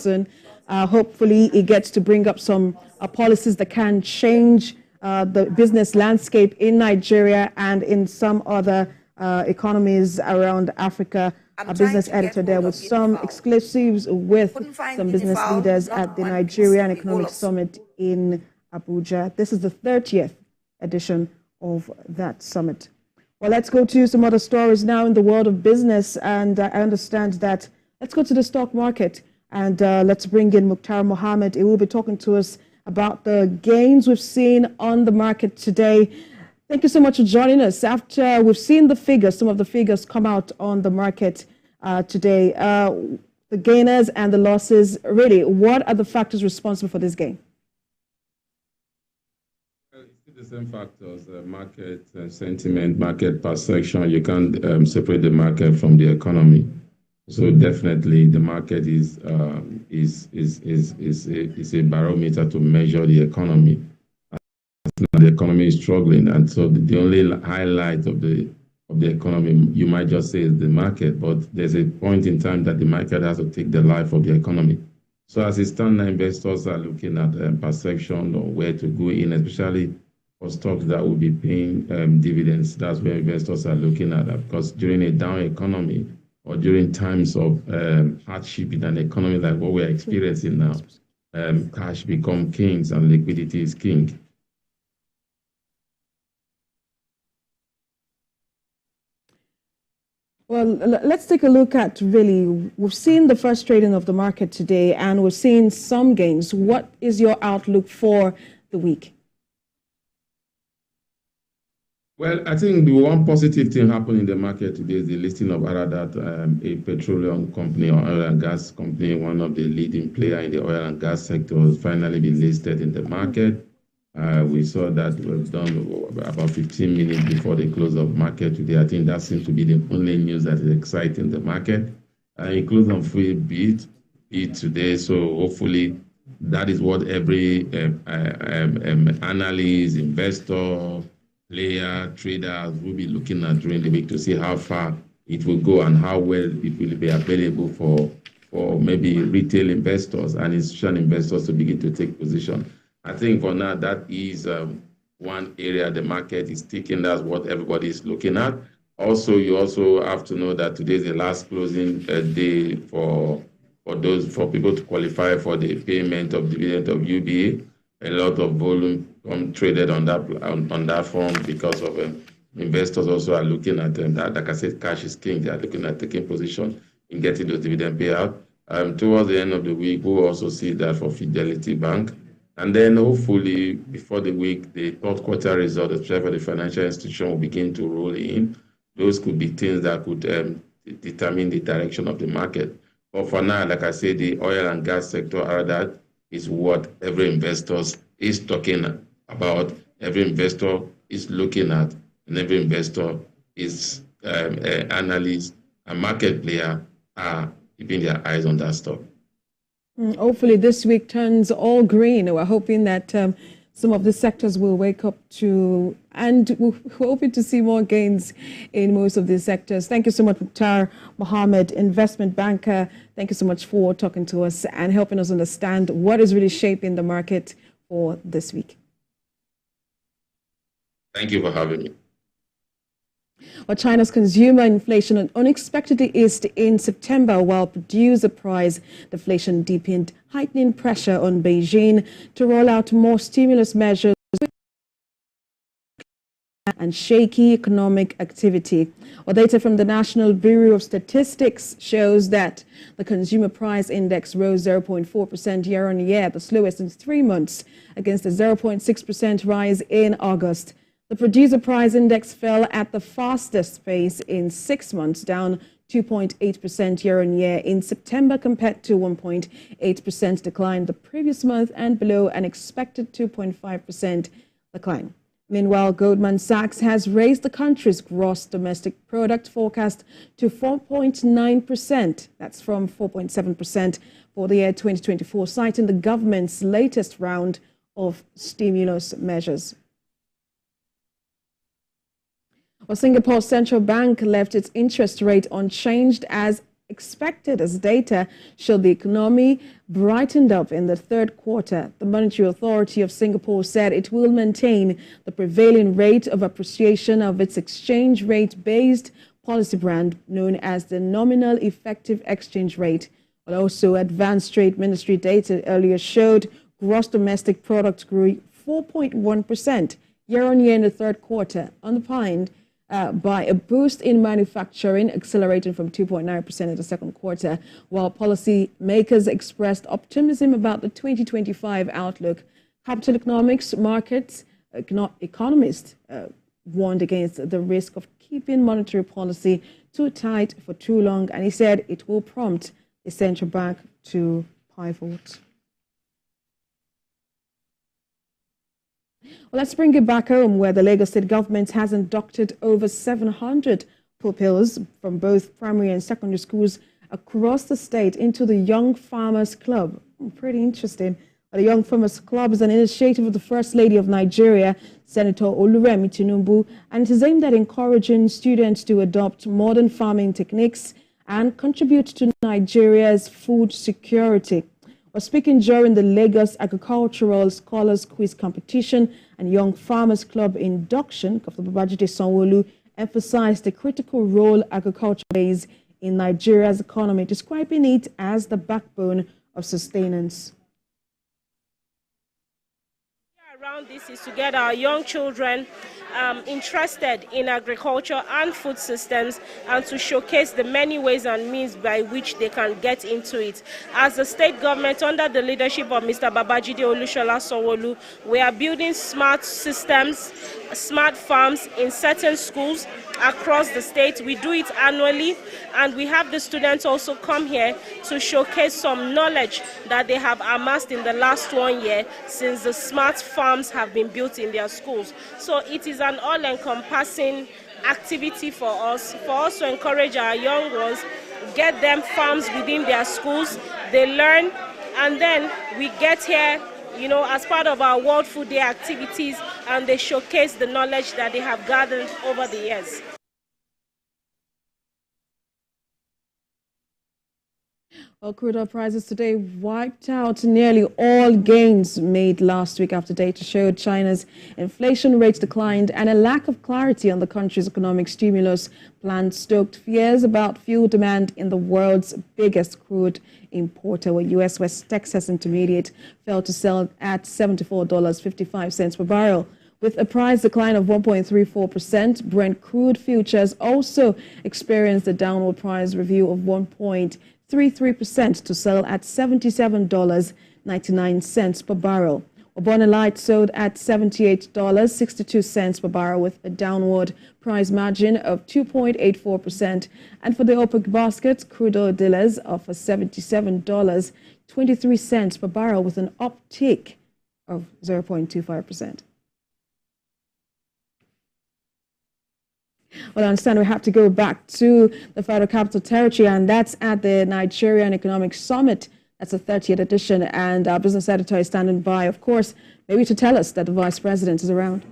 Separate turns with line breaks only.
soon. Hopefully, it gets to bring up some policies that can change the business landscape in Nigeria and in some other economies around Africa. A business editor there with some exclusives with some business leaders at the Nigerian Economic Summit in Abuja. This is the 30th edition of that summit. Well, let's go to some other stories now in the world of business. And I understand that let's go to the stock market and let's bring in Mukhtar Mohammed. He will be talking to us about the gains we've seen on the market today. Thank you so much for joining us. After we've seen the figures, some of the figures come out on the market today, the gainers and the losses, really, what are the factors responsible for this gain?
It's the same factors, market sentiment, market perception. You can't separate the market from the economy. So definitely the market is a barometer to measure the economy. The economy is struggling, and so the only highlight of the economy, you might just say, is the market, but there's a point in time that the market has to take the life of the economy. So as it stands now, investors are looking at perception or where to go in, especially for stocks that will be paying dividends. That's where investors are looking at that, because during a down economy or during times of hardship in an economy like what we're experiencing now, cash become kings and liquidity is king.
Well, let's take a look at really, we've seen the first trading of the market today and we're seeing some gains. What is your outlook for the week?
Well, I think the one positive thing happening in the market today is the listing of Aradat, a petroleum company or oil and gas company, one of the leading players in the oil and gas sector, has finally been listed in the market. We saw that we've done about 15 minutes before the close of market today. I think that seems to be the only news that is exciting the market. It closed on free beat today, so hopefully that is what every analyst, investor, player, traders will be looking at during the week to see how far it will go and how well it will be available for maybe retail investors and institutional investors to begin to take position. I think for now, that is one area the market is taking. That's what everybody is looking at. Also, you also have to know that today is the last closing day for people to qualify for the payment of dividend of UBA. A lot of volume traded on that form because of investors also are looking at that. Like I said, cash is king. They are looking at taking position in getting those dividend payout. Towards the end of the week, we'll also see that for Fidelity Bank. And then hopefully before the week, the third quarter result, especially for the financial institution, will begin to roll in. Those could be things that could determine the direction of the market. But for now, like I said, the oil and gas sector, that is what every investor is talking about, every investor is looking at, and every investor is analyst and market player are keeping their eyes on that stock.
Hopefully this week turns all green. We're hoping that some of the sectors will wake up to, and we're hoping to see more gains in most of these sectors. Thank you so much, Mukhtar Mohammed, investment banker. Thank you so much for talking to us and helping us understand what is really shaping the market for this week.
Thank you for having me.
Well, China's consumer inflation unexpectedly eased in September, while producer price deflation deepened, heightening pressure on Beijing to roll out more stimulus measures and shaky economic activity. Well, data from the National Bureau of Statistics shows that the consumer price index rose 0.4% year on year, the slowest in 3 months, against a 0.6% rise in August. The producer price index fell at the fastest pace in 6 months, down 2.8% year on year in September compared to 1.8% decline the previous month and below an expected 2.5% decline. Meanwhile, Goldman Sachs has raised the country's gross domestic product forecast to 4.9%. That's from 4.7% for the year 2024, citing the government's latest round of stimulus measures. Well, Singapore's central bank left its interest rate unchanged as expected as data showed the economy brightened up in the third quarter. The Monetary Authority of Singapore said it will maintain the prevailing rate of appreciation of its exchange rate-based policy brand known as the nominal effective exchange rate. But also, Advanced Trade Ministry data earlier showed gross domestic product grew 4.1% year-on-year in the third quarter, underpinned by a boost in manufacturing, accelerating from 2.9% in the second quarter, while policy makers expressed optimism about the 2025 outlook. Capital economics markets economists warned against the risk of keeping monetary policy too tight for too long, and he said it will prompt the central bank to pivot. Well, let's bring it back home, where the Lagos State government has inducted over 700 pupils from both primary and secondary schools across the state into the Young Farmers Club. Pretty interesting. The Young Farmers Club is an initiative of the First Lady of Nigeria, Senator Oluremi Tinubu, and it is aimed at encouraging students to adopt modern farming techniques and contribute to Nigeria's food security. While speaking during the Lagos Agricultural Scholars Quiz Competition and Young Farmers Club induction, Governor Babajide Sanwo-Olu emphasized the critical role agriculture plays in Nigeria's economy, describing it as the backbone of sustenance.
Around this is to get our young children interested in agriculture and food systems, and to showcase the many ways and means by which they can get into it. As the state government, under the leadership of Mr. Babajide Olushola Sanwo-Olu, we are building smart systems, smart farms in certain schools across the state. We do it annually, and we have the students also come here to showcase some knowledge that they have amassed in the last 1 year since the smart farms have been built in their schools. So it is an all-encompassing activity for us to encourage our young ones, get them farms within their schools, they learn, and then we get here, you know, as part of our World Food Day activities, and they showcase the knowledge that they have gathered over the years.
Well, crude oil prices today wiped out nearly all gains made last week after data showed China's inflation rates declined and a lack of clarity on the country's economic stimulus plan stoked fears about fuel demand in the world's biggest crude importer, where U.S. West Texas Intermediate fell to sell at $74.55 per barrel. With a price decline of 1.34%, Brent crude futures also experienced a downward price review of 1.33% to sell at $77.99 per barrel. Bonnet Light sold at $78.62 per barrel with a downward price margin of 2.84%. And for the OPEC basket, crude oil dealers offer $77.23 per barrel with an uptick of 0.25%. Well, I understand we have to go back to the Federal Capital Territory, and that's at the Nigerian Economic Summit. That's the 30th edition, and our business editor is standing by, of course, maybe to tell us that the Vice President is around.